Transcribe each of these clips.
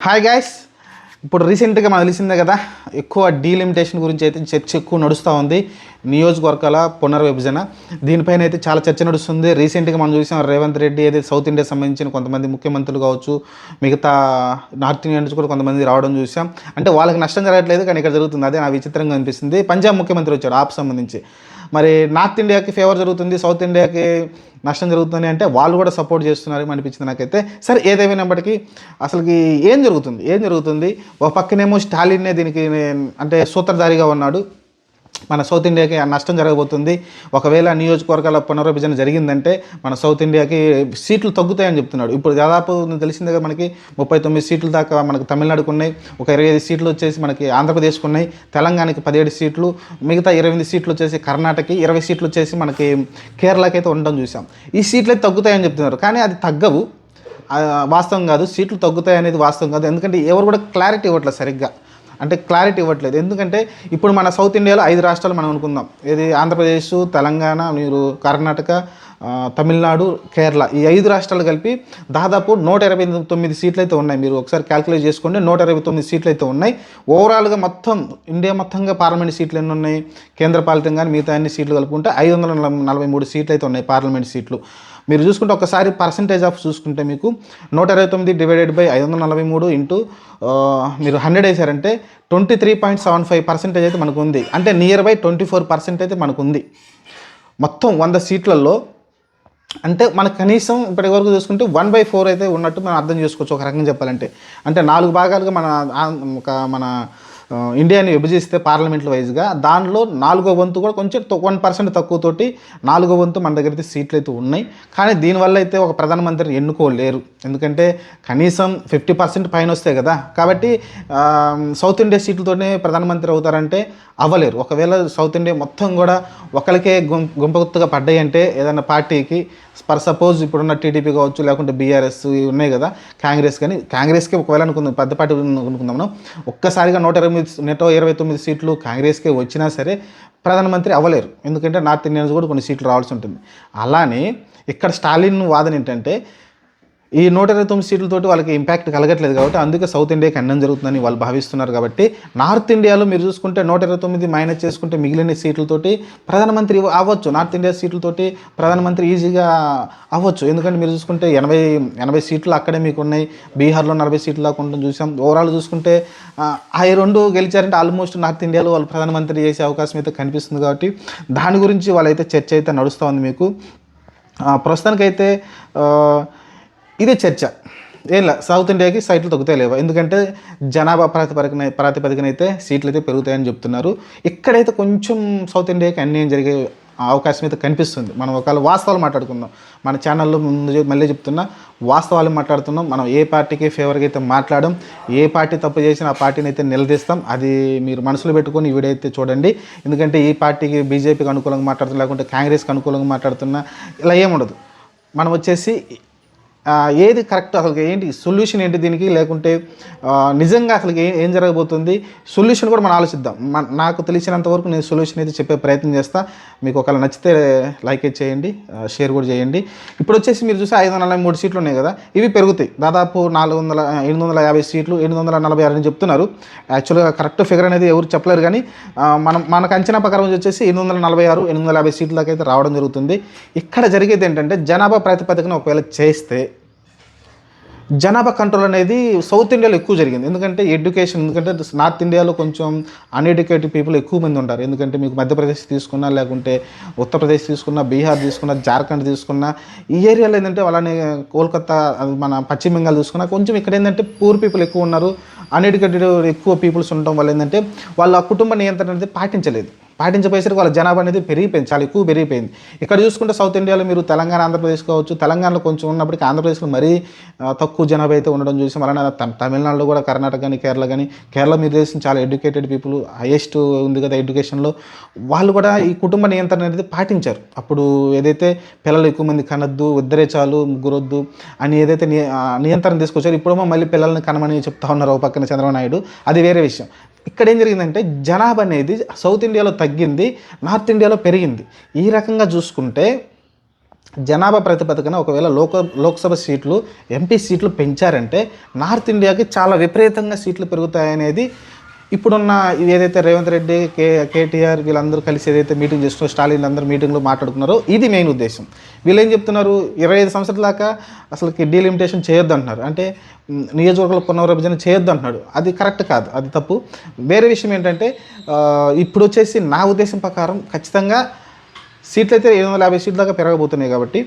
Hi guys. ఇప్పుడు రీసెంట్గా మనకు తెలిసిందే కదా, ఎక్కువ డీలిమిటేషన్ గురించి అయితే చర్చ ఎక్కువ నడుస్తూ ఉంది. నియోజకవర్గాల పునర్విభజన దీనిపైన అయితే చాలా చర్చ నడుస్తుంది. రీసెంట్గా మనం చూసాం రేవంత్ రెడ్డి ఏదైతే సౌత్ ఇండియా సంబంధించిన కొంతమంది ముఖ్యమంత్రులు కావచ్చు, మిగతా నార్త్ ఇండియా నుంచి కూడా కొంతమంది రావడం చూసాం. అంటే వాళ్ళకి నష్టం జరగట్లేదు, కానీ ఇక్కడ జరుగుతుంది. అదే నా విచిత్రంగా అనిపిస్తుంది. పంజాబ్ ముఖ్యమంత్రి వచ్చాడు ఆప్ సంబంధించి. మరి నార్త్ ఇండియాకి ఫేవర్ జరుగుతుంది, సౌత్ ఇండియాకి నష్టం జరుగుతుంది అంటే వాళ్ళు కూడా సపోర్ట్ చేస్తున్నారు అనిపించింది నాకైతే. సరే, ఏదేమైనప్పటికీ అసలుకి ఏం జరుగుతుంది ఒక పక్కనేమో స్టాలిన్నే దీనికి అంటే సూత్రధారిగా ఉన్నాడు. మన సౌత్ ఇండియాకి నష్టం జరగబోతుంది. ఒకవేళ నియోజకవర్గాల పునర్విభజన జరిగిందంటే మన సౌత్ ఇండియాకి సీట్లు తగ్గుతాయని చెప్తున్నాడు. ఇప్పుడు దాదాపు తెలిసిందే కదా, మనకి 39 సీట్లు దాకా మనకు తమిళనాడుకు ఉన్నాయి. ఒక 25 సీట్లు వచ్చేసి మనకి ఆంధ్రప్రదేశ్కి ఉన్నాయి. తెలంగాణకి 17 సీట్లు, మిగతా 28 సీట్లు వచ్చేసి కర్ణాటకకి, 20 సీట్లు వచ్చేసి మనకి కేరళకి అయితే ఉండడం చూసాం. ఈ సీట్లు అయితే తగ్గుతాయని చెప్తున్నారు, కానీ అది తగ్గవు, వాస్తవం కాదు. సీట్లు తగ్గుతాయి అనేది వాస్తవం కాదు. ఎందుకంటే ఎవరు కూడా క్లారిటీ ఇవ్వట్లేదు సరిగ్గా. ఎందుకంటే ఇప్పుడు మన సౌత్ ఇండియాలో 5 రాష్ట్రాలు మనం అనుకుందాం. ఇది ఆంధ్రప్రదేశ్, తెలంగాణ, మీరు కర్ణాటక, తమిళనాడు, కేరళ, ఈ 5 రాష్ట్రాలు కలిపి దాదాపు 129 సీట్లు అయితే ఉన్నాయి. మీరు ఒకసారి క్యాల్కులేట్ చేసుకోండి, 129 సీట్లు అయితే ఉన్నాయి. ఓవరాల్గా మొత్తం ఇండియా మొత్తంగా పార్లమెంట్ సీట్లు ఎన్ని ఉన్నాయి, కేంద్ర పాలితం కానీ మిగతా అన్ని సీట్లు కలుపుకుంటే 543 సీట్లు అయితే ఉన్నాయి పార్లమెంట్ సీట్లు. మీరు చూసుకుంటే ఒకసారి పర్సంటేజ్ ఆఫ్ చూసుకుంటే మీకు 129 డివైడెడ్ బై 543 ఇంటూ మీరు 100 వేసారంటే 23.75% అయితే మనకు ఉంది. అంటే నియర్ బై 24% అయితే మనకు ఉంది మొత్తం 100 సీట్లలో. అంటే మనకు కనీసం ఇప్పటి వరకు చూసుకుంటే 1/4 అయితే ఉన్నట్టు మనం అర్థం చేసుకోవచ్చు ఒక రకంగా చెప్పాలంటే. అంటే 4 భాగాలుగా మన ఇండియాని విభజిస్తే పార్లమెంట్ల వైజ్గా దానిలో 4వ వంతు కూడా కొంచెం 1% తక్కువతోటి 4వ వంతు మన దగ్గర అయితే సీట్లు అయితే ఉన్నాయి. కానీ దీనివల్ల అయితే ఒక ప్రధానమంత్రిని ఎన్నుకోలేరు, ఎందుకంటే కనీసం 50% పైన వస్తాయి కదా. కాబట్టి సౌత్ ఇండియా సీట్లతోనే ప్రధానమంత్రి అవుతారంటే అవ్వలేరు. ఒకవేళ సౌత్ ఇండియా మొత్తం కూడా ఒకరికే గుంపగుత్తుగా పడ్డాయి అంటే ఏదైనా పార్టీకి, ఫర్ సపోజ్ ఇప్పుడున్న టీడీపీ కావచ్చు, లేకుంటే బీఆర్ఎస్ ఉన్నాయి కదా, కాంగ్రెస్కి ఒకవేళ అనుకుందాం, పెద్ద పార్టీ అనుకుందాం మనం, ఒక్కసారిగా 129 సీట్లు కాంగ్రెస్కే వచ్చినా సరే ప్రధానమంత్రి అవ్వలేరు. ఎందుకంటే నార్త్ ఇండియన్స్ కూడా కొన్ని సీట్లు రావాల్సి ఉంటుంది. అలానే ఇక్కడ స్టాలిన్ వాదన ఏంటంటే ఈ 129 సీట్లతోటి వాళ్ళకి ఇంపాక్ట్ కలగట్లేదు కాబట్టి అందుకే సౌత్ ఇండియాకి అన్నం జరుగుతుందని వాళ్ళు భావిస్తున్నారు. కాబట్టి నార్త్ ఇండియాలో మీరు చూసుకుంటే 129 మైనస్ చేసుకుంటే మిగిలిన సీట్లతోటి ప్రధానమంత్రి అవ్వచ్చు. నార్త్ ఇండియా సీట్లతోటి ప్రధానమంత్రి ఈజీగా అవ్వచ్చు. ఎందుకంటే మీరు చూసుకుంటే 80 సీట్లు అక్కడే మీకు ఉన్నాయి. బీహార్లో 40 సీట్లు దాకా ఉండడం చూసాం. ఓవరాల్ చూసుకుంటే ఆ 2 గెలిచారంటే ఆల్మోస్ట్ నార్త్ ఇండియాలో వాళ్ళు ప్రధానమంత్రి చేసే అవకాశం అయితే కనిపిస్తుంది. కాబట్టి దాని గురించి వాళ్ళైతే చర్చ అయితే నడుస్తూ ఉంది. మీకు ప్రస్తుతానికైతే ఇదే చర్చ. ఏంలా సౌత్ ఇండియాకి సీట్లు తగ్గుతాయి లేవా, ఎందుకంటే జనాభా ప్రాతిపదికన అయితే సీట్లు అయితే పెరుగుతాయని చెప్తున్నారు. ఇక్కడైతే కొంచెం సౌత్ ఇండియాకి అన్యాయం జరిగే అవకాశం అయితే కనిపిస్తుంది. మనం ఒకవేళ వాస్తవాలు మాట్లాడుకుందాం, మన ఛానల్లో మళ్ళీ చెప్తున్నా, వాస్తవాలు మాట్లాడుతున్నాం. మనం ఏ పార్టీకి ఫేవర్గా అయితే మాట్లాడడం, ఏ పార్టీ తప్పు చేసినా ఆ పార్టీని అయితే నిలదీస్తాం. అది మీరు మనసులో పెట్టుకొని ఈ వీడియో అయితే చూడండి. ఎందుకంటే ఈ పార్టీకి బీజేపీకి అనుకూలంగా మాట్లాడుతున్నా, లేకుంటే కాంగ్రెస్కి అనుకూలంగా మాట్లాడుతున్నా, ఇలా ఏముండదు. మనం వచ్చేసి ఏది కరెక్ట్, అసలు ఏంటి సొల్యూషన్ ఏంటి దీనికి, లేకుంటే నిజంగా అసలు ఏం జరగబోతుంది, సొల్యూషన్ కూడా మనం ఆలోచిద్దాం. నాకు తెలిసినంతవరకు నేను సొల్యూషన్ అయితే చెప్పే ప్రయత్నం చేస్తా. మీకు ఒకవేళ నచ్చితే లైక్ చేయండి, షేర్ కూడా చేయండి. ఇప్పుడు వచ్చేసి మీరు చూస్తే 543 సీట్లు ఉన్నాయి కదా, ఇవి పెరుగుతాయి. దాదాపు 750 సీట్లు 746 అని చెప్తున్నారు. యాక్చువల్గా కరెక్ట్ ఫిగర్ అనేది ఎవరు చెప్పలేరు, కానీ మనకు అంచనా ప్రకారం వచ్చేసి 746 850 సీట్ల దాకా అయితే రావడం జరుగుతుంది. ఇక్కడ జరిగేది ఏంటంటే జనాభా ప్రాతిపదికన ఒకవేళ చేస్తే జనాభా కంట్రోల్ అనేది సౌత్ ఇండియాలో ఎక్కువ జరిగింది. ఎందుకంటే ఎడ్యుకేషన్, ఎందుకంటే నార్త్ ఇండియాలో కొంచెం అన్ఎడ్యుకేటెడ్ పీపుల్ ఎక్కువ మంది ఉంటారు. ఎందుకంటే మీకు మధ్యప్రదేశ్ తీసుకున్నా, లేకుంటే ఉత్తరప్రదేశ్ తీసుకున్నా, బీహార్ తీసుకున్నా, జార్ఖండ్ తీసుకున్నా, ఈ ఏరియాలో ఏంటంటే వాళ్ళని కోల్కతా, మన పశ్చిమ బెంగాల్ తీసుకున్నా కొంచెం ఇక్కడ ఏంటంటే పూర్ పీపుల్ ఎక్కువ ఉన్నారు. అన్ఎడ్యుకేటెడ్ ఎక్కువ పీపుల్స్ ఉండటం వల్ల ఏంటంటే వాళ్ళ కుటుంబ నియంత్రణ అనేది పాటించబోయేసరికి వాళ్ళ జనాభా అనేది పెరిగిపోయింది, చాలా ఎక్కువ పెరిగిపోయింది. ఇక్కడ చూసుకుంటే సౌత్ ఇండియాలో మీరు తెలంగాణ, ఆంధ్రప్రదేశ్ కావచ్చు, తెలంగాణలో కొంచెం ఉన్నప్పటికీ ఆంధ్రప్రదేశ్లో మరీ తక్కువ జనాభా అయితే ఉండడం చూసాం. అలానే తమిళనాడులో కూడా, కర్ణాటక కానీ, కేరళ మీరు చేసిన చాలా ఎడ్యుకేటెడ్ పీపుల్, హైయెస్ట్ ఉంది కదా ఎడ్యుకేషన్లో, వాళ్ళు కూడా ఈ కుటుంబ నియంత్రణ అనేది పాటించారు. అప్పుడు ఏదైతే పిల్లలు ఎక్కువ మంది కనొద్దు, ఇద్దరే చాలు, ముగ్గురొద్దు అని ఏదైతే నియంత్రణ తీసుకొచ్చారు, ఇప్పుడేమో మళ్ళీ పిల్లల్ని కనమని చెప్తా ఉన్నారు ఒక పక్కన చంద్రబాబు నాయుడు. అది వేరే విషయం. ఇక్కడ ఏం జరిగిందంటే జనాభా అనేది సౌత్ ఇండియాలో తగ్గింది, నార్త్ ఇండియాలో పెరిగింది. ఈ రకంగా చూసుకుంటే జనాభా ప్రాతిపదికన ఒకవేళ లోక్సభ సీట్లు ఎంపీ సీట్లు పెంచారంటే నార్త్ ఇండియాకి చాలా విపరీతంగా సీట్లు పెరుగుతాయనేది ఇప్పుడున్న ఏదైతే రేవంత్ రెడ్డి కేటీఆర్ వీళ్ళందరూ కలిసి ఏదైతే మీటింగ్ చేస్తున్నారో, స్టాలిన్ అందరూ మీటింగ్లో మాట్లాడుకున్నారో ఇది మెయిన్ ఉద్దేశం. వీళ్ళు ఏం చెప్తున్నారు, 25 సంవత్సరాల దాకా అసలుకి డీలిమిటేషన్ చేయొద్దు అంటున్నారు. అంటే నియోజకవర్గాల పునర్విభజన చేయొద్దు అంటున్నాడు. అది కరెక్ట్ కాదు, అది తప్పు. వేరే విషయం ఏంటంటే ఇప్పుడు వచ్చేసి నా ఉద్దేశం ప్రకారం ఖచ్చితంగా సీట్లు అయితే 750 సీట్ల దాకా పెరగబోతున్నాయి. కాబట్టి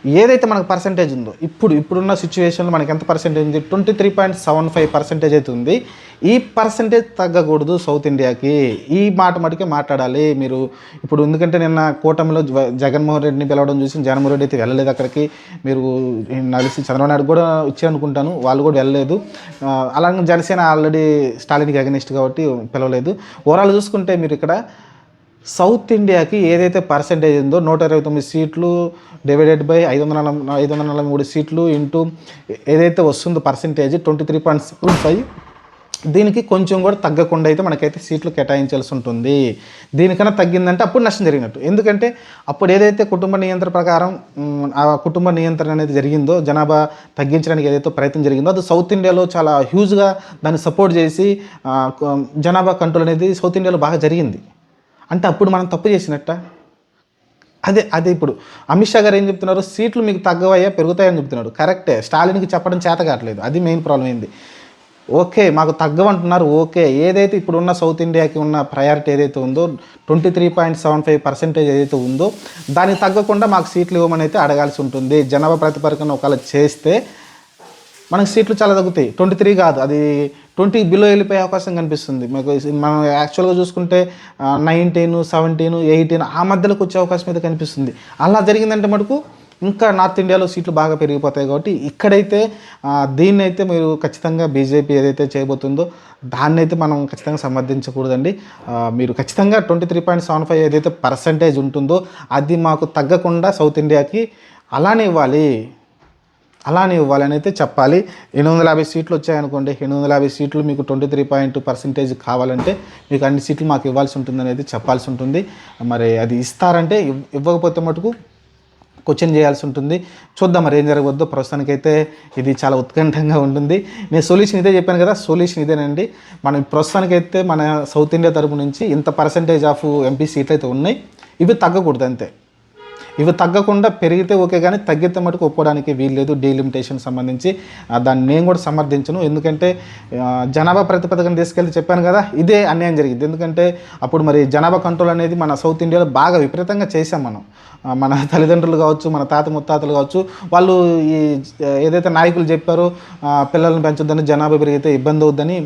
ఏదైతే మనకు పర్సంటేజ్ ఉందో ఇప్పుడున్న సిచ్యువేషన్లో మనకి ఎంత పర్సెంటేజ్ ఉంది, 23.75% అయితే ఉంది. ఈ పర్సంటేజ్ తగ్గకూడదు సౌత్ ఇండియాకి. ఈ మాట మటుకే మాట్లాడాలి మీరు. ఇప్పుడు ఎందుకంటే నిన్న కూటమిలో జగన్మోహన్ రెడ్డిని పిలవడం చూసి జగన్మోహన్ రెడ్డి అయితే వెళ్ళలేదు అక్కడికి. మీరు నలిసి చంద్రబాబు నాయుడు కూడా ఇచ్చారనుకుంటాను, వాళ్ళు కూడా వెళ్ళలేదు. అలాగే జనసేన ఆల్రెడీ స్టాలిన్కి అగెనిస్ట్ కాబట్టి పిలవలేదు. ఓవరాల్ చూసుకుంటే మీరు ఇక్కడ సౌత్ ఇండియాకి ఏదైతే పర్సంటేజ్ ఉందో 129 సీట్లు డివైడెడ్ బై 543 సీట్లు ఇంటూ ఏదైతే వస్తుందో పర్సంటేజ్ 23.75, దీనికి కొంచెం కూడా తగ్గకుండా అయితే మనకైతే సీట్లు కేటాయించాల్సి ఉంటుంది. దీనికన్నా తగ్గిందంటే అప్పుడు నష్టం జరిగినట్టు. ఎందుకంటే అప్పుడు ఏదైతే కుటుంబ నియంత్రణ ప్రకారం ఆ కుటుంబ నియంత్రణ అనేది జరిగిందో, జనాభా తగ్గించడానికి ఏదైతే ప్రయత్నం జరిగిందో అది సౌత్ ఇండియాలో చాలా హ్యూజ్గా దాన్ని సపోర్ట్ చేసి జనాభా కంట్రోల్ అనేది సౌత్ ఇండియాలో బాగా జరిగింది. అంటే అప్పుడు మనం తప్పు చేసినట్ట. అదే ఇప్పుడు అమిత్ షా గారు ఏం చెప్తున్నారు, సీట్లు మీకు తగ్గవయ్యా పెరుగుతాయని చెప్తున్నాడు. కరెక్టే, స్టాలిన్కి చెప్పడం చేత కావట్లేదు, అది మెయిన్ ప్రాబ్లం అయింది. ఓకే మాకు తగ్గవంటున్నారు, ఓకే. ఏదైతే ఇప్పుడున్న సౌత్ ఇండియాకి ఉన్న ప్రయారిటీ ఏదైతే ఉందో 23.75% ఏదైతే ఉందో దానికి తగ్గకుండా మాకు సీట్లు ఇవ్వమని అయితే అడగాల్సి ఉంటుంది. జనాభా ప్రాతిపదికన ఒకవేళ చేస్తే మనకు సీట్లు చాలా తగ్గుతాయి. 23 కాదు, అది 20 బిలో వెళ్ళిపోయే అవకాశం కనిపిస్తుంది. మనం యాక్చువల్గా చూసుకుంటే 19, 17, 18 ఆ మధ్యలోకి వచ్చే అవకాశం అయితే కనిపిస్తుంది. అలా జరిగిందంటే మటుకు ఇంకా నార్త్ ఇండియాలో సీట్లు బాగా పెరిగిపోతాయి. కాబట్టి ఇక్కడైతే దీన్ని అయితే మీరు ఖచ్చితంగా బీజేపీ ఏదైతే చేయబోతుందో దాన్ని అయితే మనం ఖచ్చితంగా సమర్థించకూడదండి. మీరు ఖచ్చితంగా 23.75 ఏదైతే పర్సంటేజ్ ఉంటుందో అది మాకు తగ్గకుండా సౌత్ ఇండియాకి అలానే ఇవ్వాలని అయితే చెప్పాలి. 850 సీట్లు వచ్చాయనుకోండి, 850 సీట్లు మీకు 23% కావాలంటే మీకు అన్ని సీట్లు మాకు ఇవ్వాల్సి ఉంటుంది అనేది చెప్పాల్సి ఉంటుంది. మరి అది ఇస్తారంటే ఇవ్వకపోతే మటుకు క్వశ్చన్ చేయాల్సి ఉంటుంది. చూద్దాం మరి ఏం జరగవద్దో. ప్రస్తుతానికైతే ఇది చాలా ఉత్కంఠంగా ఉంటుంది. నేను సొల్యూషన్ ఇదే చెప్పాను కదా, సొల్యూషన్ ఇదేనండి. మనం ప్రస్తుతానికైతే మన సౌత్ ఇండియా తరపు నుంచి ఇంత పర్సంటేజ్ ఆఫ్ ఎంపీ సీట్లు అయితే ఉన్నాయి, ఇవి తగ్గకూడదు అంతే. ఇవి తగ్గకుండా పెరిగితే ఓకే, కానీ తగ్గితే మటుకు ఒప్పుకోవడానికి వీల్లేదు. డీలిమిటేషన్ సంబంధించి దాన్ని నేను కూడా సమర్థించను. ఎందుకంటే జనాభా ప్రాతిపదికన తీసుకెళ్తే చెప్పాను కదా, ఇదే అన్యాయం జరిగింది. ఎందుకంటే అప్పుడు మరి జనాభా కంట్రోల్ అనేది మన సౌత్ ఇండియాలో బాగా విపరీతంగా చేసాం మనం. మన తల్లిదండ్రులు కావచ్చు, మన తాత ముత్తాతలు కావచ్చు, వాళ్ళు ఈ ఏదైతే నాయకులు చెప్పారో పిల్లల్ని పెంచొద్దని, జనాభా పెరిగితే ఇబ్బంది అవుద్దని,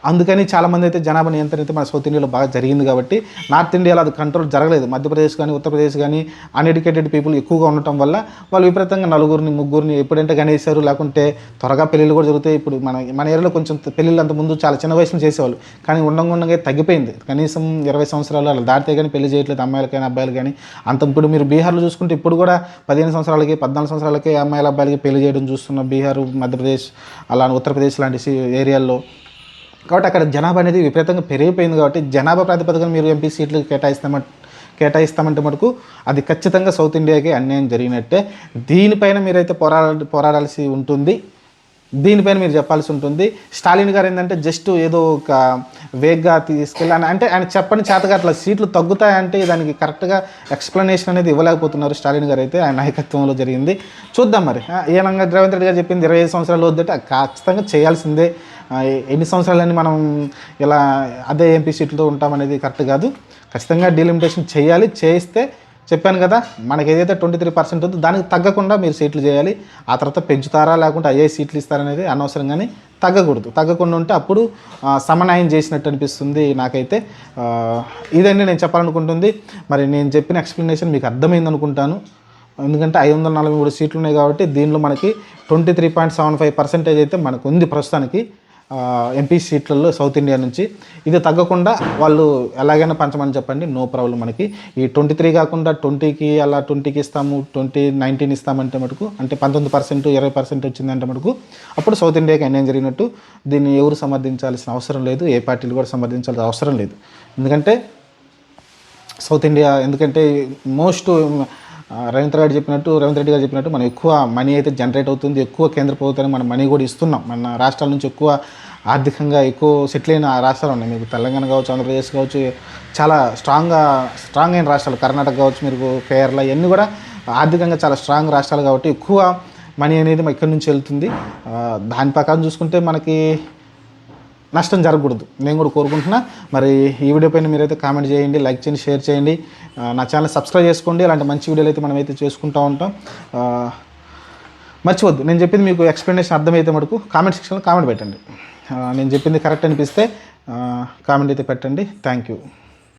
అందుకని చాలామంది అయితే జనాభా నియంత్రణ అయితే మన సౌత్ ఇండియాలో బాగా జరిగింది. కాబట్టి నార్త్ ఇండియాలో అది కంట్రోల్ జరగలేదు. మధ్యప్రదేశ్ కానీ ఉత్తరప్రదేశ్ కానీ అన్ఎడ్యుకేటెడ్ పీపుల్ ఎక్కువగా ఉండటం వల్ల వాళ్ళు విపరీతంగా 4 ముగ్గురిని ఎప్పుడంటే గణేశారు, లేకుంటే త్వరగా పెళ్ళిళ్ళు కూడా జరుగుతాయి. ఇప్పుడు మన ఏరియాలో కొంచెం పెళ్ళిళ్ళు అంత ముందు చాలా చిన్న వయసులో చేసేవాళ్ళు, కానీ ఉండగా తగ్గిపోయింది. కనీసం 20 సంవత్సరాలు అలా దాటితే కానీ పెళ్లి చేయట్లేదు అమ్మాయిలు కానీ అబ్బాయిలు కానీ. అంత ఇప్పుడు మీరు బీహార్లో చూసుకుంటే ఇప్పుడు కూడా 15 సంవత్సరాలకి 14 సంవత్సరాలకి అమ్మాయిల అబ్బాయిలకి పెళ్లి చేయడం చూస్తున్న బీహార్, మధ్యప్రదేశ్, అలా ఉత్తరప్రదేశ్ లాంటి ఏరియాల్లో. కాబట్టి అక్కడ జనాభా అనేది విపరీతంగా పెరిగిపోయింది. కాబట్టి జనాభా ప్రాతిపదికన మీరు ఎంపీ సీట్లు కేటాయిస్తామంటే మటుకు అది ఖచ్చితంగా సౌత్ ఇండియాకి అన్యాయం జరిగినట్టే. దీనిపైన మీరైతే పోరాడాల్సి ఉంటుంది, దీనిపైన మీరు చెప్పాల్సి ఉంటుంది. స్టాలిన్ గారు ఏంటంటే జస్ట్ ఏదో ఒక వేగ్గా తీసుకెళ్ళాను అంటే ఆయన చెప్పని చేతగా అట్లా సీట్లు తగ్గుతాయంటే దానికి కరెక్ట్గా ఎక్స్ప్లెనేషన్ అనేది ఇవ్వలేకపోతున్నారు స్టాలిన్ గారు. అయితే ఆయన నాయకత్వంలో జరిగింది. చూద్దాం మరి. ఏనంగా రేవంత్ రెడ్డి గారు చెప్పింది 25 సంవత్సరాలు వద్దంటే ఖచ్చితంగా చేయాల్సిందే. ఎన్ని సంవత్సరాలని మనం ఇలా అదే ఎంపీ సీట్లతో ఉంటామనేది కరెక్ట్ కాదు. ఖచ్చితంగా డీలిమిటేషన్ చేయాలి. చేయిస్తే చెప్పాను కదా, మనకి ఏదైతే 23% ఉందో దానికి తగ్గకుండా మీరు సీట్లు చేయాలి. ఆ తర్వాత పెంచుతారా లేకుంటే అయ్యే సీట్లు ఇస్తారనేది అనవసరంగానే తగ్గకూడదు. తగ్గకుండా ఉంటే అప్పుడు సమన్వయం చేసినట్టు అనిపిస్తుంది నాకైతే. ఇదండి నేను చెప్పాలనుకుంటుంది. మరి నేను చెప్పిన ఎక్స్ప్లెనేషన్ మీకు అర్థమైంది అనుకుంటాను. ఎందుకంటే 543 సీట్లు ఉన్నాయి కాబట్టి దీనిలో మనకి 23.75% అయితే మనకు ఉంది ప్రస్తుతానికి ఎంపీ సీట్లలో సౌత్ ఇండియా నుంచి. ఇది తగ్గకుండా వాళ్ళు ఎలాగైనా పంచమని చెప్పండి, నో ప్రాబ్లం. మనకి ఈ 23 కాకుండా 20కి అలా 20కి ఇస్తాము, 19 ఇస్తామంటే మటుకు, అంటే 19%, 20% వచ్చిందంటే మటుకు అప్పుడు సౌత్ ఇండియాకి అన్యాయం జరిగినట్టు. దీన్ని ఎవరు సమర్థించాల్సిన అవసరం లేదు, ఏ పార్టీలు కూడా సమర్థించాల్సిన అవసరం లేదు. ఎందుకంటే south India most Revanth Reddy గారు చెప్పినట్టు మనం ఎక్కువ మనీ అయితే జనరేట్ అవుతుంది, ఎక్కువ కేంద్ర ప్రభుత్వానికి మనం మనీ కూడా ఇస్తున్నాం. మన రాష్ట్రాల నుంచి ఎక్కువ ఆర్థికంగా ఎక్కువ సెటిల్ అయిన రాష్ట్రాలు ఉన్నాయి. మీకు తెలంగాణ కావచ్చు, ఆంధ్రప్రదేశ్ కావచ్చు, చాలా స్ట్రాంగ్ అయిన రాష్ట్రాలు, కర్ణాటక కావచ్చు, మీరు కేరళ, ఇవన్నీ కూడా ఆర్థికంగా చాలా స్ట్రాంగ్ రాష్ట్రాలు కాబట్టి ఎక్కువ మనీ అనేది ఇక్కడి నుంచి వెళ్తుంది. దాని ప్రకారం చూసుకుంటే మనకి నష్టం జరగకూడదు నేను కూడా కోరుకుంటున్నా. మరి ఈ వీడియో పైన మీరైతే కామెంట్ చేయండి, లైక్ చేయండి, షేర్ చేయండి, నా ఛానల్ సబ్స్క్రైబ్ చేసుకోండి. అలాంటి మంచి వీడియోలు అయితే మనమైతే చేసుకుంటూ ఉంటాం. మర్చివద్దు, నేను చెప్పింది మీకు ఎక్స్ప్లెనేషన్ అర్థమైతే మటుకు కామెంట్ సెక్షన్లో కామెంట్ పెట్టండి. నేను చెప్పింది కరెక్ట్ అనిపిస్తే కామెంట్ అయితే పెట్టండి. Thank you.